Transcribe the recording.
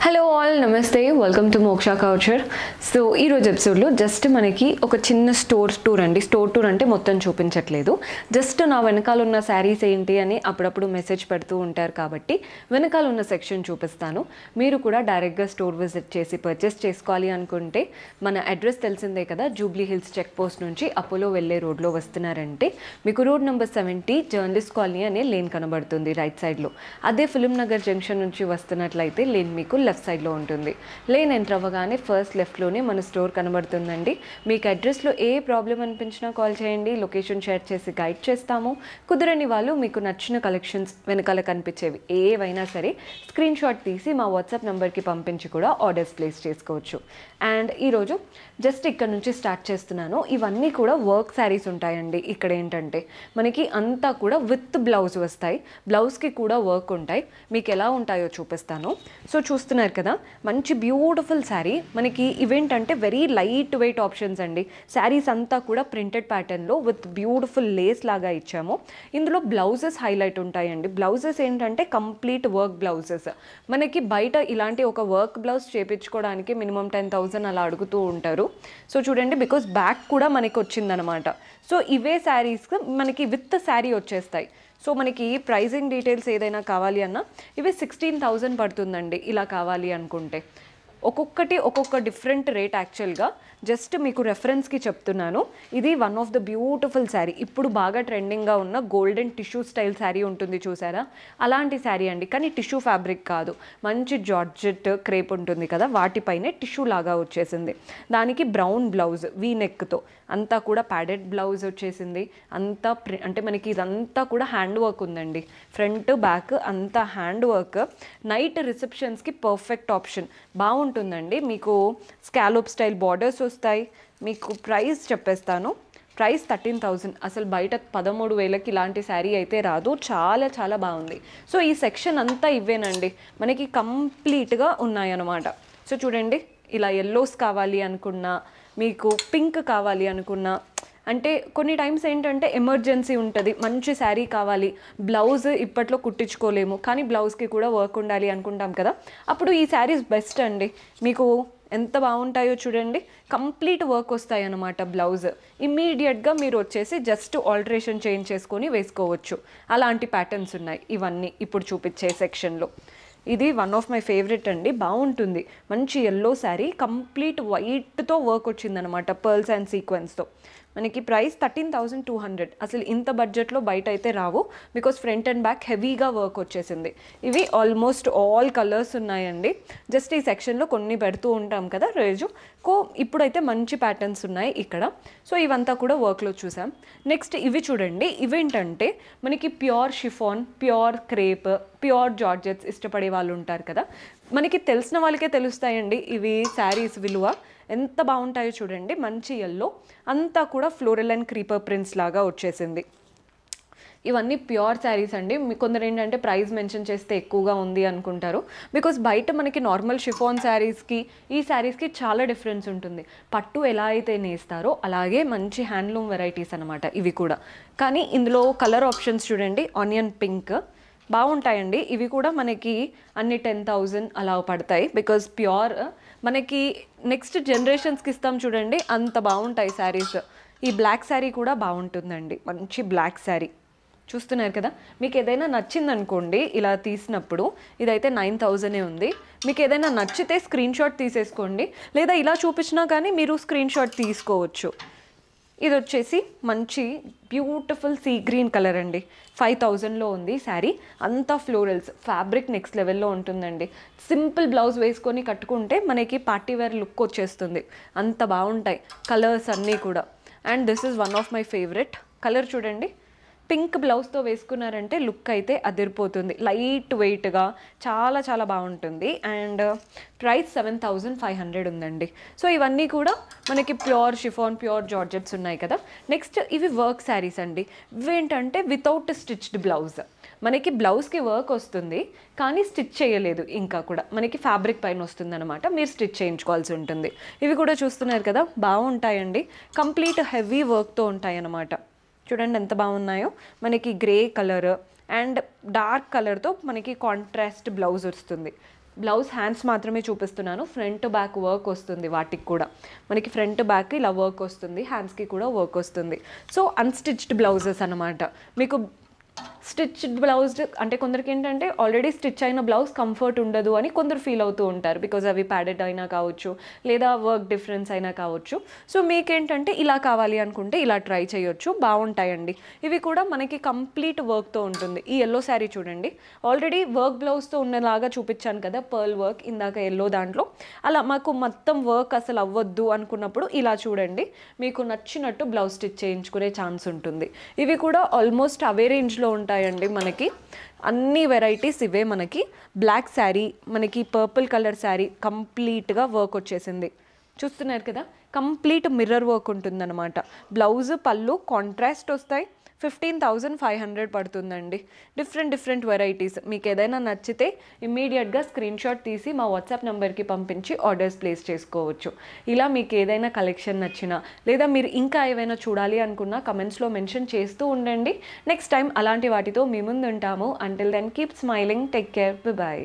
Hello all నమస్తే welcome to మోక్ష culture. So ఈరోజు ఎపిసోడ్లో జస్ట్ మనకి ఒక చిన్న స్టోర్ టూర్ అండి. స్టోర్ టూర్ అంటే మొత్తం చూపించట్లేదు, జస్ట్ నా వెనకాల ఉన్న శారీస్ ఏంటి అని అప్పుడప్పుడు మెసేజ్ పెడుతూ ఉంటారు కాబట్టి వెనకాల ఉన్న సెక్షన్ చూపిస్తాను. మీరు కూడా డైరెక్ట్గా స్టోర్ విజిట్ చేసి పర్చేస్ చేసుకోవాలి అనుకుంటే మన అడ్రస్ తెలిసిందే కదా, జూబ్లీ హిల్స్ చెక్ పోస్ట్ నుంచి అపోలో వెళ్ళే రోడ్లో వస్తున్నారంటే మీకు రోడ్ నెంబర్ 70 జర్నలిస్ట్ కాలనీ అనే లేన్ కనబడుతుంది రైట్ సైడ్లో. అదే ఫిలిం నగర్ జంక్షన్ నుంచి వస్తున్నట్లయితే లేన్ మీకు లెఫ్ట్ సైడ్లో ఉంటుంది. లేన్ ఎంటర్ అవ్వగానే ఫస్ట్ లెఫ్ట్లోనే మన స్టోర్ కనబడుతుందండి. మీకు అడ్రస్లో ఏ ప్రాబ్లం అనిపించినా కాల్ చేయండి, లొకేషన్ షేర్ చేసి గైడ్ చేస్తాము. కుదరని వాళ్ళు మీకు నచ్చిన కలెక్షన్స్ వెనకాల కనిపించేవి ఏవైనా సరే స్క్రీన్ షాట్ తీసి మా వాట్సాప్ నెంబర్కి పంపించి కూడా ఆర్డర్స్ ప్లేస్ చేసుకోవచ్చు. అండ్ ఈరోజు జస్ట్ ఇక్కడ నుంచి స్టార్ట్ చేస్తున్నాను. ఇవన్నీ కూడా వర్క్ శారీస్ ఉంటాయండి. ఇక్కడ ఏంటంటే మనకి అంతా కూడా విత్ బ్లౌజ్ వస్తాయి, బ్లౌజ్కి కూడా వర్క్ ఉంటాయి. మీకు ఎలా ఉంటాయో చూపిస్తాను. సో చూస్తున్నారు కదా, మంచి బ్యూటిఫుల్ శారీ. మనకి ఇవేంటంటే వెరీ లైట్ వెయిట్ ఆప్షన్స్ అండి. శారీస్ అంతా కూడా ప్రింటెడ్ ప్యాటర్న్లో విత్ బ్యూటిఫుల్ లేస్ లాగా ఇచ్చాము. ఇందులో బ్లౌజెస్ హైలైట్ ఉంటాయండి. బ్లౌజెస్ ఏంటంటే కంప్లీట్ వర్క్ బ్లౌజెస్. మనకి బయట ఇలాంటి ఒక వర్క్ బ్లౌజ్ చేయించుకోవడానికి మినిమం 10,000 అలా అడుగుతూ ఉంటారు. సో చూడండి, బికాస్ బ్యాక్ కూడా మనకి వచ్చిందనమాట. సో ఇవే శారీస్ మనకి విత్ శారీ వచ్చేస్తాయి. సో మనకి ప్రైజింగ్ డీటెయిల్స్ ఏదైనా కావాలి అన్నా ఇవి 16,000 పడుతుందండి ఇలా కావాలి అనుకుంటే. ఒక్కొక్కటి ఒక్కొక్క డిఫరెంట్ రేట్. యాక్చువల్గా జస్ట్ మీకు రెఫరెన్స్కి చెప్తున్నాను. ఇది one of the beautiful sari. ఇప్పుడు బాగా ట్రెండింగ్గా ఉన్న గోల్డెన్ టిష్యూ స్టైల్ శారీ ఉంటుంది చూసారా, అలాంటి శారీ అండి. కానీ టిష్యూ ఫ్యాబ్రిక్ కాదు, మంచి జార్జెట్ క్రేప్ ఉంటుంది కదా, వాటిపైనే టిష్యూ లాగా వచ్చేసింది. దానికి బ్రౌన్ బ్లౌజ్ వీ నెక్తో అంతా కూడా ప్యాడెడ్ బ్లౌజ్ వచ్చేసింది. అంతా అంటే మనకి ఇదంతా కూడా హ్యాండ్ వర్క్ ఉందండి. ఫ్రంట్ బ్యాక్ అంతా హ్యాండ్ వర్క్. నైట్ రిసెప్షన్స్కి పర్ఫెక్ట్ ఆప్షన్. బాగుంటుందండి. మీకు స్కాలోప్ స్టైల్ బార్డర్స్ వస్తాయి. మీకు ప్రైస్ చెప్పేస్తాను. ప్రైస్ 13,000. అసలు బయట 13,000కి ఇలాంటి శారీ అయితే రాదు. చాలా చాలా బాగుంది. సో ఈ సెక్షన్ అంతా ఇవేనండి, మనకి కంప్లీట్గా ఉన్నాయన్నమాట. సో చూడండి, ఇలా ఎల్లోస్ కావాలి అనుకున్నా, మీకు పింక్ కావాలి అనుకున్నా, అంటే కొన్ని టైమ్స్ ఏంటంటే ఎమర్జెన్సీ ఉంటుంది, మంచి శారీ కావాలి, బ్లౌజ్ ఇప్పట్లో కుట్టించుకోలేము కానీ బ్లౌజ్కి కూడా వర్క్ ఉండాలి అనుకుంటాం కదా, అప్పుడు ఈ శారీస్ బెస్ట్ అండి. మీకు ఎంత బాగుంటాయో చూడండి, కంప్లీట్ వర్క్ వస్తాయి అన్నమాట. బ్లౌజ్ ఇమ్మీడియట్గా మీరు వచ్చేసి జస్ట్ ఆల్టరేషన్ చేంజ్ చేసుకొని వేసుకోవచ్చు. అలాంటి ప్యాటర్న్స్ ఉన్నాయి ఇవన్నీ ఇప్పుడు చూపించే సెక్షన్లో. ఇది వన్ ఆఫ్ మై ఫేవరెట్ అండి, బాగుంటుంది. మంచి ఎల్లో శారీ, కంప్లీట్ వైట్తో వర్క్ వచ్చిందనమాట, పర్ల్స్ అండ్ సీక్వెన్స్తో. మనకి ప్రైస్ 13,200. అసలు ఇంత బడ్జెట్లో బయట అయితే రావు, బికాస్ ఫ్రంట్ అండ్ బ్యాక్ హెవీగా వర్క్ వచ్చేసింది. ఇవి ఆల్మోస్ట్ ఆల్ కలర్స్ ఉన్నాయండి. జస్ట్ ఈ సెక్షన్లో కొన్ని పెడుతూ ఉంటాం కదా రోజు. ఇప్పుడైతే మంచి ప్యాటర్న్స్ ఉన్నాయి ఇక్కడ. సో ఇవంతా కూడా వర్క్లో చూసాం. నెక్స్ట్ ఇవి చూడండి, ఇవేంటంటే మనకి pure chiffon, pure crepe, pure georgettes ఇష్టపడే వాళ్ళు ఉంటారు కదా, మనకి తెలిసిన వాళ్ళకే తెలుస్తాయండి ఇవి శారీస్ విలువ. ఎంత బాగుంటాయో చూడండి. మంచి ఎల్లో, అంతా కూడా ఫ్లోరల్ అండ్ క్రీపర్ ప్రింట్స్ లాగా వచ్చేసింది. ఇవన్నీ ప్యూర్ శారీస్ అండి. కొందరు ఏంటంటే ప్రైస్ మెన్షన్ చేస్తే ఎక్కువగా ఉంది అనుకుంటారు, బికాస్ బయట మనకి నార్మల్ షిఫాన్ శారీస్కి ఈ శారీస్కి చాలా డిఫరెన్స్ ఉంటుంది. పట్టు ఎలా అయితే నేస్తారో అలాగే మంచి హ్యాండ్లూమ్ వెరైటీస్ అనమాట ఇవి కూడా. కానీ ఇందులో కలర్ ఆప్షన్స్ చూడండి, ఆనియన్ పింక్ బాగుంటాయండి. ఇవి కూడా మనకి అన్ని 10,000 అలా పడతాయి, బికాజ్ ప్యూర్. మనకి నెక్స్ట్ జనరేషన్స్కి ఇస్తాం చూడండి, అంత బాగుంటాయి శారీస్. ఈ బ్లాక్ శారీ కూడా బాగుంటుందండి, మంచి బ్లాక్ శారీ. చూస్తున్నారు కదా, మీకు ఏదైనా నచ్చిందనుకోండి ఇలా తీసినప్పుడు, ఇదైతే 9,000 ఉంది. మీకు ఏదైనా నచ్చితే స్క్రీన్ షాట్ తీసేసుకోండి, లేదా ఇలా చూపించినా కానీ మీరు స్క్రీన్ షాట్ తీసుకోవచ్చు. ఇది వచ్చేసి మంచి బ్యూటిఫుల్ సీ గ్రీన్ కలర్ అండి. 5,000లో ఉంది శారీ. అంతా ఫ్లోరల్స్, ఫ్యాబ్రిక్ నెక్స్ట్ లెవెల్లో ఉంటుందండి. సింపుల్ బ్లౌజ్ వేసుకొని కట్టుకుంటే మనకి పార్టీ వేర్ లుక్ వచ్చేస్తుంది. అంత బాగుంటాయి కలర్స్ అన్నీ కూడా. And this is one of my favourite colour. చూడండి, పింక్ బ్లౌజ్తో వేసుకున్నారంటే లుక్ అయితే అదిరిపోతుంది. లైట్ వెయిట్గా చాలా చాలా బాగుంటుంది. అండ్ ప్రైస్ 7,500 ఉందండి. సో ఇవన్నీ కూడా మనకి ప్యూర్ షిఫాన్, ప్యూర్ జార్జెట్స్ ఉన్నాయి కదా. నెక్స్ట్ ఇవి వర్క్ శారీస్ అండి. ఇవేంటంటే వితౌట్ స్టిచ్డ్ బ్లౌజ్. మనకి బ్లౌజ్కి వర్క్ వస్తుంది కానీ స్టిచ్ చేయలేదు, ఇంకా కూడా మనకి ఫ్యాబ్రిక్ పైన వస్తుంది అనమాట, మీరు స్టిచ్ చేయించుకోవాల్సి ఉంటుంది. ఇవి కూడా చూస్తున్నారు కదా, బాగుంటాయండి. కంప్లీట్ హెవీ వర్క్తో ఉంటాయి అన్నమాట. చూడండి ఎంత బాగున్నాయో. మనకి గ్రే కలర్ అండ్ డార్క్ కలర్తో మనకి కాంట్రాస్ట్ బ్లౌజ్ వస్తుంది. బ్లౌజ్ హ్యాండ్స్ మాత్రమే చూపిస్తున్నాను. ఫ్రంట్ బ్యాక్ వర్క్ వస్తుంది వాటికి కూడా. మనకి ఫ్రంట్ బ్యాక్ ఇలా వర్క్ వస్తుంది, హ్యాండ్స్కి కూడా వర్క్ వస్తుంది. సో అన్స్టిచ్డ్ బ్లౌజెస్ అనమాట. మీకు స్టిచ్డ్ బ్లౌజ్ అంటే కొందరికి ఏంటంటే ఆల్రెడీ స్టిచ్ అయిన బ్లౌజ్ కంఫర్ట్ ఉండదు అని కొందరు ఫీల్ అవుతూ ఉంటారు, బికాజ్ అవి ప్యాడెడ్ అయినా కావచ్చు, లేదా వర్క్ డిఫరెన్స్ అయినా కావచ్చు. సో మీకేంటంటే ఇలా కావాలి అనుకుంటే ఇలా ట్రై చేయొచ్చు, బాగుంటాయండి. ఇవి కూడా మనకి కంప్లీట్ వర్క్తో ఉంటుంది. ఈ ఎల్లో శారీ చూడండి, ఆల్రెడీ వర్క్ బ్లౌజ్తో ఉన్నలాగా చూపించాను కదా, పర్ల్ వర్క్ ఇందాక ఎల్లో దాంట్లో. అలా మాకు మొత్తం వర్క్ అసలు అవ్వద్దు అనుకున్నప్పుడు ఇలా చూడండి, మీకు నచ్చినట్టు బ్లౌజ్ స్టిచ్ చేయించుకునే ఛాన్స్ ఉంటుంది. ఇవి కూడా ఆల్మోస్ట్ అవే రేంజ్లో ఉంటాయండి. మనకి అన్ని వెరైటీస్ ఇవే. మనకి బ్లాక్ శారీ, మనకి పర్పుల్ కలర్ శారీ కంప్లీట్గా వర్క్ వచ్చేసింది, చూస్తున్నారు కదా. కంప్లీట్ మిర్రర్ వర్క్ ఉంటుందన్నమాట. బ్లౌజ్ పళ్ళు కాంట్రాస్ట్ వస్తాయి. 15,500 పడుతుందండి. Different varieties. మీకు ఏదైనా నచ్చితే ఇమ్మీడియట్గా స్క్రీన్ షాట్ తీసి మా వాట్సాప్ నెంబర్కి పంపించి ఆర్డర్స్ ప్లేస్ చేసుకోవచ్చు. ఇలా మీకు ఏదైనా కలెక్షన్ నచ్చినా, లేదా మీరు ఇంకా ఏవైనా చూడాలి అనుకున్నా కమెంట్స్లో మెన్షన్ చేస్తూ ఉండండి. నెక్స్ట్ టైం అలాంటి వాటితో మీ ముందు ఉంటాము. Until then keep smiling, take care, by.